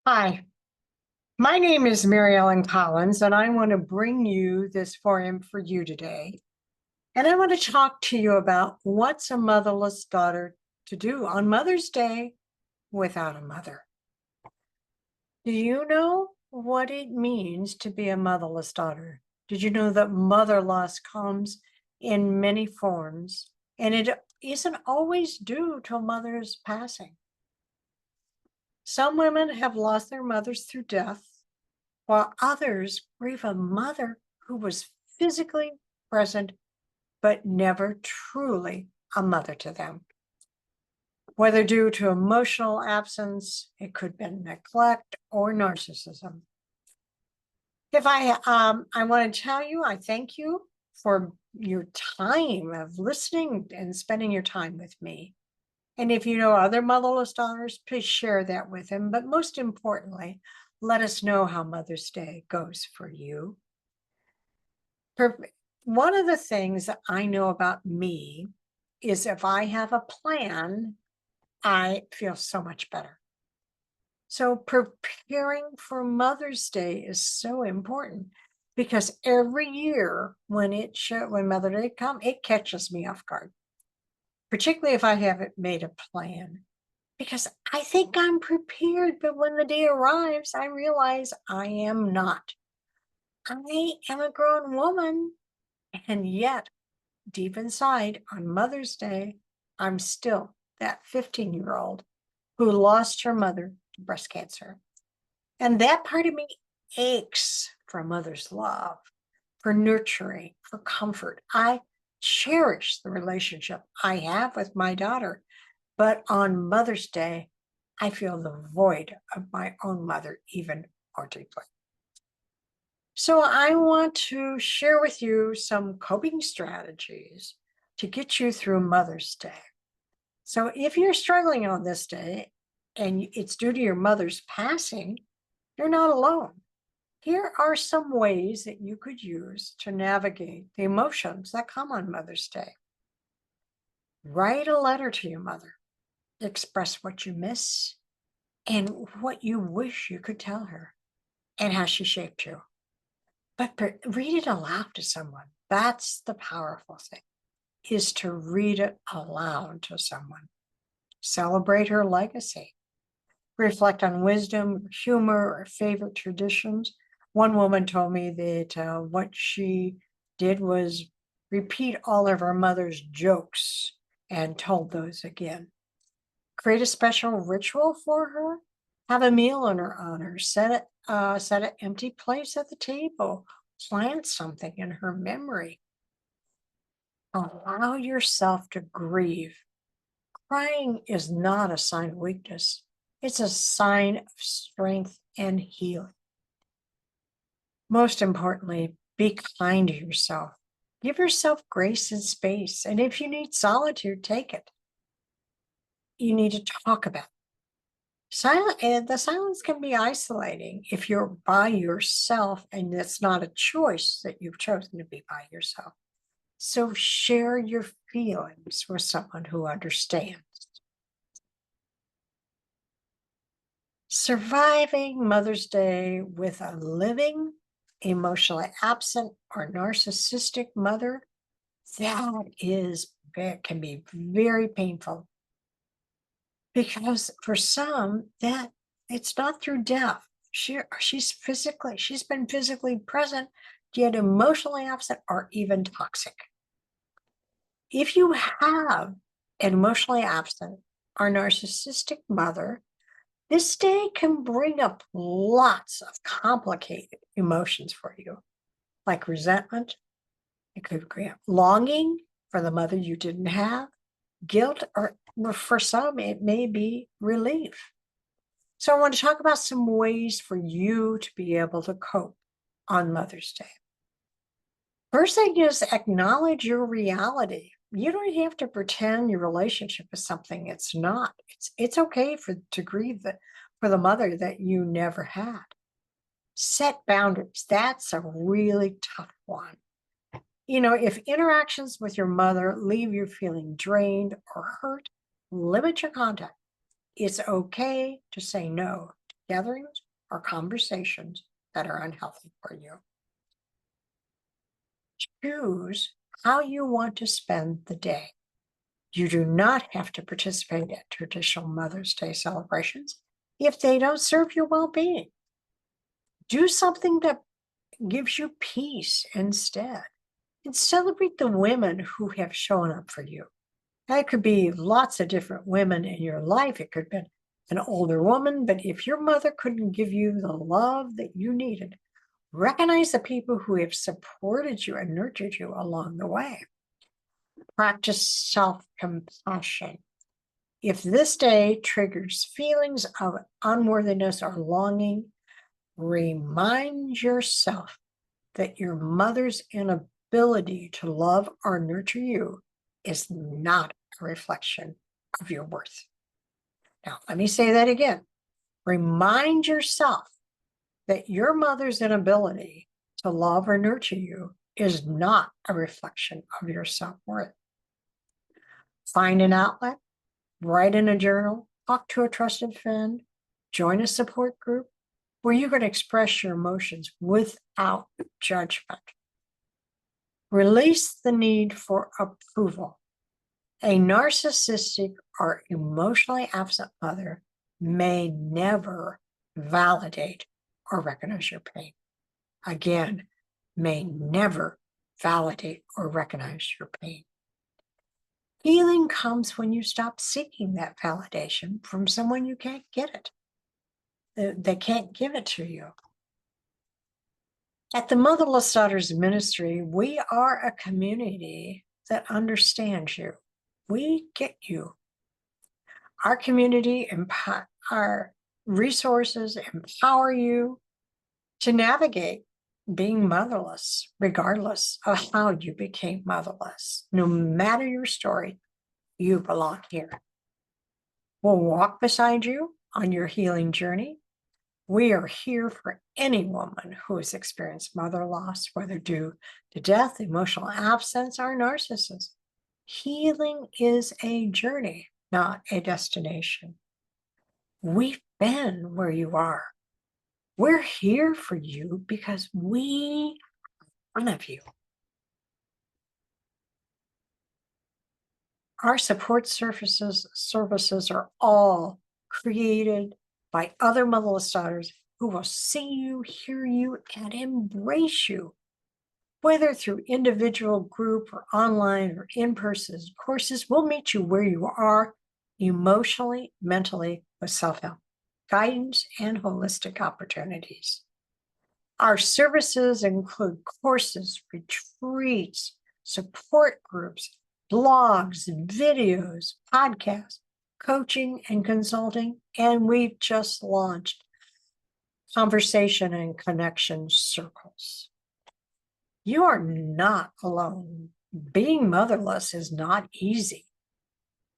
Hi, my name is Mary Ellen Collins, and I want to bring you this forum for you today. And I want to talk to you about what's a motherless daughter to do on Mother's Day without a mother. Do you know what it means to be a motherless daughter? Did you know that mother loss comes in many forms, and it isn't always due to a mother's passing? Some women have lost their mothers through death, while others grieve a mother who was physically present but never truly a mother to them. Whether due to emotional absence, it could be neglect or narcissism. I want to tell you, I thank you for your time of listening and spending your time with me. And if you know other motherless daughters, please share that with them. But most importantly, let us know how Mother's Day goes for you. One of the things that I know about me is if I have a plan, I feel so much better. So preparing for Mother's Day is so important because every year when Mother's Day comes, it catches me off guard, particularly if I haven't made a plan. Because I think I'm prepared, but when the day arrives, I realize I am not. I am a grown woman, and yet deep inside on Mother's Day, I'm still that 15-year-old who lost her mother to breast cancer. And that part of me aches for a mother's love, for nurturing, for comfort. I cherish the relationship I have with my daughter. But on Mother's Day, I feel the void of my own mother even more deeply. So I want to share with you some coping strategies to get you through Mother's Day. So if you're struggling on this day and it's due to your mother's passing, you're not alone. Here are some ways that you could use to navigate the emotions that come on Mother's Day. Write a letter to your mother. Express what you miss and what you wish you could tell her and how she shaped you. But read it aloud to someone. That's the powerful thing, is to read it aloud to someone. Celebrate her legacy. Reflect on wisdom, humor, or favorite traditions. One woman told me that what she did was repeat all of her mother's jokes and told those again. Create a special ritual for her. Have a meal in her honor. Set an empty place at the table. Plant something in her memory. Allow yourself to grieve. Crying is not a sign of weakness. It's a sign of strength and healing. Most importantly, be kind to yourself. Give yourself grace and space. And if you need solitude, take it. You need to talk about it. The silence can be isolating if you're by yourself and it's not a choice that you've chosen to be by yourself. So share your feelings with someone who understands. Surviving Mother's Day with a living, emotionally absent, or narcissistic mother, that can be very painful. Because for some, that it's not through death. She's been physically present, yet emotionally absent or even toxic. If you have an emotionally absent or narcissistic mother, this day can bring up lots of complicated emotions for you, like resentment. It could create longing for the mother you didn't have, guilt, or for some, it may be relief. So I want to talk about some ways for you to be able to cope on Mother's Day. First thing is acknowledge your reality. You don't have to pretend your relationship is something it's not. It's okay to grieve for the mother that you never had. Set boundaries. That's a really tough one. If interactions with your mother leave you feeling drained or hurt, limit your contact. It's okay to say no. gatherings or conversations that are unhealthy for you. Choose how you want to spend the day. You do not have to participate at traditional Mother's Day celebrations if they don't serve your well-being. Do something that gives you peace instead, and celebrate the women who have shown up for you. That could be lots of different women in your life. It could be an older woman, but if your mother couldn't give you the love that you needed, recognize the people who have supported you and nurtured you along the way. Practice self-compassion. If this day triggers feelings of unworthiness or longing, remind yourself that your mother's inability to love or nurture you is not a reflection of your worth. Now, let me say that again. Remind yourself that your mother's inability to love or nurture you is not a reflection of your self-worth. Find an outlet, write in a journal, talk to a trusted friend, join a support group where you can express your emotions without judgment. Release the need for approval. A narcissistic or emotionally absent mother may never validate or recognize your pain. Again, may never validate or recognize your pain. Healing comes when you stop seeking that validation from someone you can't get it. They can't give it to you. At the Motherless Daughters Ministry, we are a community that understands you. We get you. Our community, our resources empower you to navigate being motherless, regardless of how you became motherless. No matter your story, you belong here. We'll walk beside you on your healing journey. We are here for any woman who has experienced mother loss, whether due to death, emotional absence, or narcissism. Healing is a journey, not a destination. We've been where you are. We're here for you because we are one of you. Our support services are all created by other motherless daughters who will see you, hear you, and embrace you. Whether through individual, group, or online or in-person courses, we'll meet you where you are, emotionally, mentally, with self-help, guidance, and holistic opportunities. Our services include courses, retreats, support groups, blogs, videos, podcasts, coaching, and consulting, and we've just launched conversation and connection circles. You are not alone. Being motherless is not easy.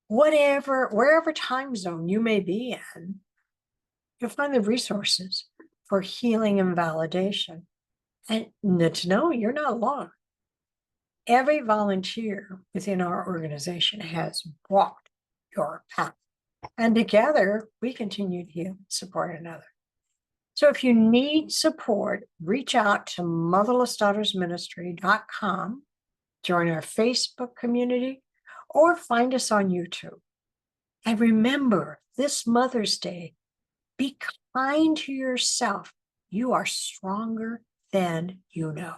Wherever time zone you may be in, you'll find the resources for healing and validation. And to know you're not alone. Every volunteer within our organization has walked your path. And together, we continue to heal and support another. So if you need support, reach out to motherlessdaughtersministry.com, join our Facebook community, or find us on YouTube. And remember, this Mother's Day, be kind to yourself. You are stronger than you know.